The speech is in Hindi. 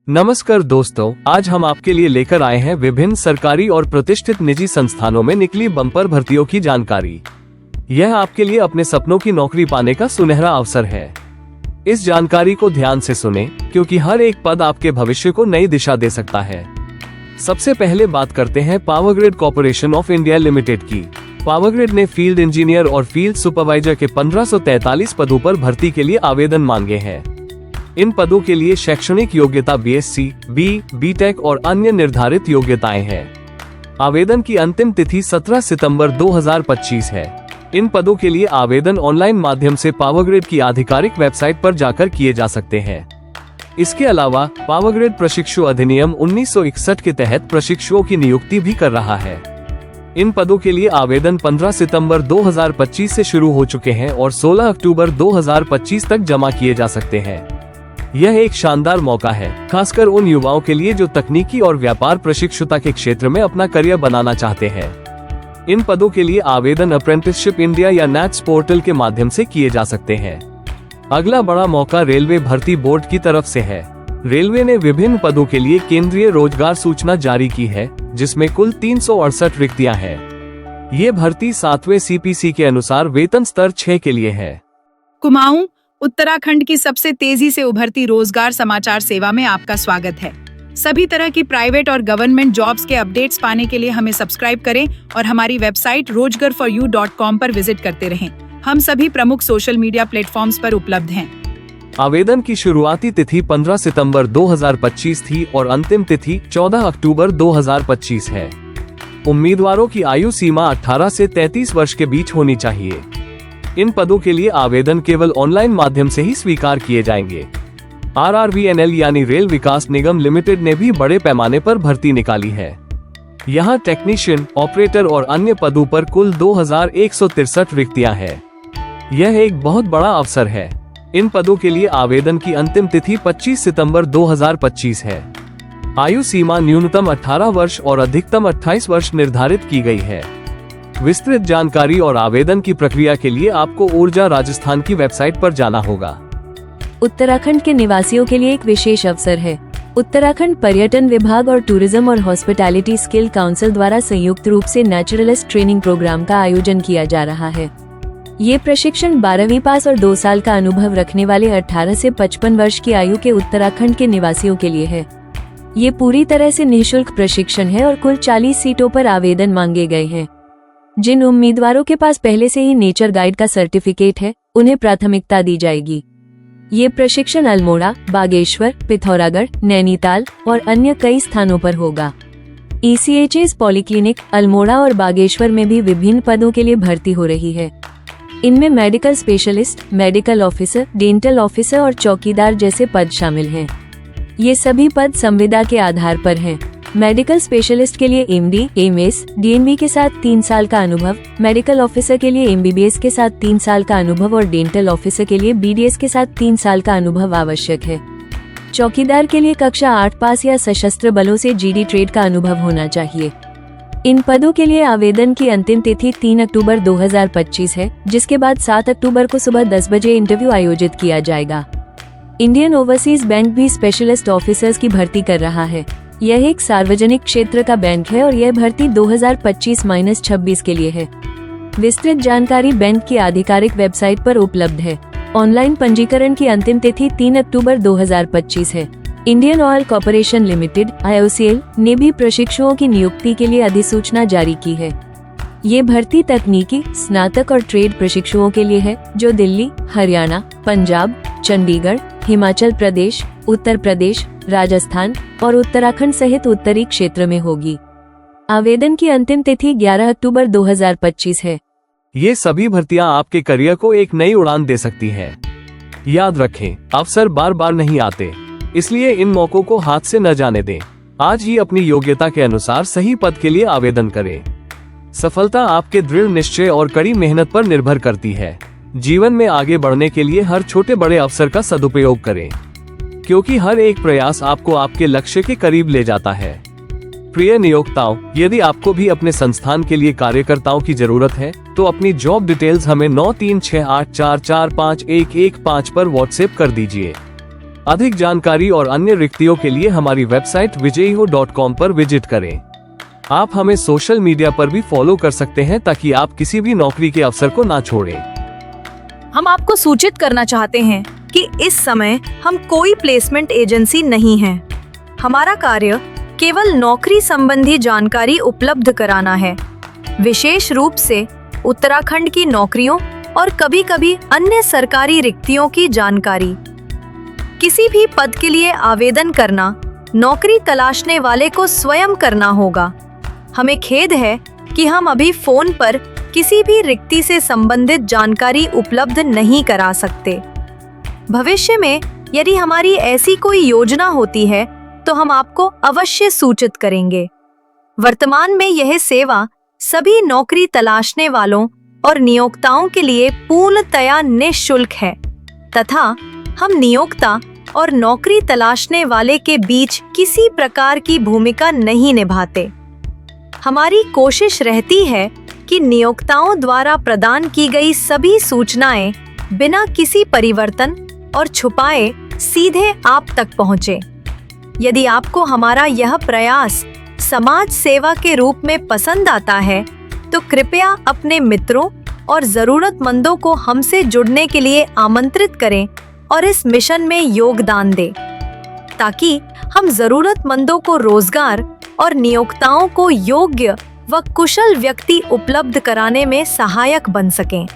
नमस्कार दोस्तों, आज हम आपके लिए लेकर आए हैं विभिन्न सरकारी और प्रतिष्ठित निजी संस्थानों में निकली बम्पर भर्तियों की जानकारी। यह आपके लिए अपने सपनों की नौकरी पाने का सुनहरा अवसर है। इस जानकारी को ध्यान से सुनें, क्योंकि हर एक पद आपके भविष्य को नई दिशा दे सकता है। सबसे पहले बात करते हैं power grid corporation of India limited की। पावर ग्रिड ने फील्ड इंजीनियर और फील्ड सुपरवाइजर के 1543 पदों पर भर्ती के लिए आवेदन मांगे हैं। इन पदों के लिए शैक्षणिक योग्यता बीएससी, बीटेक और अन्य निर्धारित योग्यताएं हैं। आवेदन की अंतिम तिथि 17 सितंबर 2025 है। इन पदों के लिए आवेदन ऑनलाइन माध्यम से पावर ग्रिड की आधिकारिक वेबसाइट पर जाकर किए जा सकते हैं। इसके अलावा पावर ग्रिड प्रशिक्षु अधिनियम 1961 के तहत प्रशिक्षुओं की नियुक्ति भी कर रहा है। इन पदों के लिए आवेदन 15 सितंबर 2025 से शुरू हो चुके हैं और 16 अक्टूबर 2025 तक जमा किए जा सकते हैं। यह एक शानदार मौका है, खासकर उन युवाओं के लिए जो तकनीकी और व्यापार प्रशिक्षुता के क्षेत्र में अपना करियर बनाना चाहते हैं। इन पदों के लिए आवेदन अप्रेंटिसशिप इंडिया या नैट्स पोर्टल के माध्यम से किए जा सकते हैं। अगला बड़ा मौका रेलवे भर्ती बोर्ड की तरफ से है। रेलवे ने विभिन्न पदों के लिए केंद्रीय रोजगार सूचना जारी की है, जिसमें कुल 368 रिक्तियां हैं। ये भर्ती 7वें CPC के अनुसार वेतन स्तर 6 के लिए है। कुमाऊं, उत्तराखंड की सबसे तेजी से उभरती रोजगार समाचार सेवा में आपका स्वागत है। सभी तरह की प्राइवेट और गवर्नमेंट जॉब्स के अपडेट्स पाने के लिए हमें सब्सक्राइब करें और हमारी वेबसाइट rojgarforyou.com पर विजिट करते रहें। हम सभी प्रमुख सोशल मीडिया प्लेटफॉर्म्स पर उपलब्ध हैं। आवेदन की शुरुआती तिथि 15 सितंबर 2025 थी और अंतिम तिथि 14 अक्टूबर 2025 है। उम्मीदवारों की आयु सीमा 18 से 33 वर्ष के बीच होनी चाहिए। इन पदों के लिए आवेदन केवल ऑनलाइन माध्यम से ही स्वीकार किए जाएंगे। RRVNL यानी रेल विकास निगम लिमिटेड ने भी बड़े पैमाने पर भर्ती निकाली है। यहाँ टेक्नीशियन, ऑपरेटर और अन्य पदों पर कुल 2163 रिक्तियां हैं। यह एक बहुत बड़ा अवसर है। इन पदों के लिए आवेदन की अंतिम तिथि 25 सितंबर 2025 है। आयु सीमा न्यूनतम 18 वर्ष और अधिकतम 28 वर्ष निर्धारित की गई है। विस्तृत जानकारी और आवेदन की प्रक्रिया के लिए आपको ऊर्जा राजस्थान की वेबसाइट पर जाना होगा। उत्तराखंड के निवासियों के लिए एक विशेष अवसर है। उत्तराखंड पर्यटन विभाग और टूरिज्म और हॉस्पिटैलिटी स्किल काउंसिल द्वारा संयुक्त रूप से नेचुरलिस्ट ट्रेनिंग प्रोग्राम का आयोजन किया जा रहा है। ये प्रशिक्षण 12वीं पास और 2 साल का अनुभव रखने वाले 18 से 55 वर्ष की आयु के उत्तराखंड के निवासियों के लिए है। ये पूरी तरह से निःशुल्क प्रशिक्षण है और कुल 40 सीटों पर आवेदन मांगे गए हैं। जिन उम्मीदवारों के पास पहले से ही नेचर गाइड का सर्टिफिकेट है, उन्हें प्राथमिकता दी जाएगी। ये प्रशिक्षण अल्मोड़ा, बागेश्वर, पिथौरागढ़, नैनीताल और अन्य कई स्थानों पर होगा। ECHS पॉलीक्लिनिक, अल्मोड़ा और बागेश्वर में भी विभिन्न पदों के लिए भर्ती हो रही है। इनमें medical specialist, medical officer, dental officer और चौकीदार जैसे पद शामिल हैं। ये सभी पद संविदा के आधार पर हैं। मेडिकल स्पेशलिस्ट के लिए MD, MS, DNB के साथ 3 साल का अनुभव, मेडिकल ऑफिसर के लिए MBBS के साथ 3 साल का अनुभव और डेंटल ऑफिसर के लिए BDS के साथ 3 साल का अनुभव आवश्यक है। चौकीदार के लिए कक्षा 8 पास या सशस्त्र बलों से GD ट्रेड का अनुभव होना चाहिए। इन पदों के लिए आवेदन की अंतिम तिथि 3 अक्टूबर 2025 है, जिसके बाद 7 अक्टूबर को सुबह 10 बजे इंटरव्यू आयोजित किया जाएगा। इंडियन ओवरसीज बैंक भी स्पेशलिस्ट ऑफिसर्स की भर्ती कर रहा है। यह एक सार्वजनिक क्षेत्र का बैंक है और यह भर्ती 2025-26 के लिए है। विस्तृत जानकारी बैंक की आधिकारिक वेबसाइट पर उपलब्ध है। ऑनलाइन पंजीकरण की अंतिम तिथि 3 अक्टूबर 2025 है। Indian oil corporation limited IOCL ने भी प्रशिक्षुओं की नियुक्ति के लिए अधिसूचना जारी की है। ये भर्ती तकनीकी, स्नातक और ट्रेड प्रशिक्षुओं के लिए है, जो दिल्ली, हरियाणा, पंजाब, चंडीगढ़, हिमाचल प्रदेश, उत्तर प्रदेश, राजस्थान और उत्तराखंड सहित उत्तरी क्षेत्र में होगी। आवेदन की अंतिम तिथि 11 अक्टूबर 2025 है। ये सभी भर्तियां आपके करियर को एक नई उड़ान दे सकती हैं। याद रखें, अवसर बार बार नहीं आते, इसलिए इन मौकों को हाथ से न जाने दें। आज ही अपनी योग्यता के अनुसार सही पद के लिए आवेदन करें। सफलता आपके दृढ़ निश्चय और कड़ी मेहनत पर निर्भर करती है। जीवन में आगे बढ़ने के लिए हर छोटे बड़े अवसर का सदुपयोग करें, क्योंकि हर एक प्रयास आपको आपके लक्ष्य के करीब ले जाता है। प्रिय नियोक्ताओं, यदि आपको भी अपने संस्थान के लिए कार्यकर्ताओं की जरूरत है, तो अपनी जॉब डिटेल्स हमें 9368445115 पर व्हाट्सएप कर दीजिए। अधिक जानकारी और अन्य रिक्तियों के लिए हमारी वेबसाइट vijayiho.com पर विजिट करें। आप हमें सोशल मीडिया पर भी फॉलो कर सकते हैं ताकि आप किसी भी नौकरी के अवसर को ना छोड़ें। हम आपको सूचित करना चाहते हैं कि इस समय हम कोई प्लेसमेंट एजेंसी नहीं हैं। हमारा कार्य केवल नौकरी संबंधी जानकारी उपलब्ध कराना है, विशेष रूप से उत्तराखंड की नौकरियों और कभी-कभी अन्य सरकारी रिक्तियों की जानकारी। किसी भी पद के लिए आवेदन करना नौकरी तलाशने वाले को स्वयं करना होगा। हमें खेद है कि हम अभी फोन पर किसी भी रिक्ति से संबंधित जानकारी उपलब्ध नहीं करा सकते। भविष्य में यदि हमारी ऐसी कोई योजना होती है तो हम आपको अवश्य सूचित करेंगे। वर्तमान में यह सेवा सभी नौकरी तलाशने वालों और नियोक्ताओं के लिए पूर्णतया निःशुल्क है तथा हम नियोक्ता और नौकरी तलाशने वाले के बीच किसी प्रकार की भूमिका नहीं निभाते। हमारी कोशिश रहती है कि नियोक्ताओं द्वारा प्रदान की गई सभी सूचनाएं बिना किसी परिवर्तन और छुपाए सीधे आप तक पहुंचे। यदि आपको हमारा यह प्रयास समाज सेवा के रूप में पसंद आता है तो कृपया अपने मित्रों और जरूरतमंदों को हमसे जुड़ने के लिए आमंत्रित करें और इस मिशन में योगदान दें ताकि हम जरूरतमंदों को रोजगार और नियोक्ताओं को योग्य व कुशल व्यक्ति उपलब्ध कराने में सहायक बन सकें।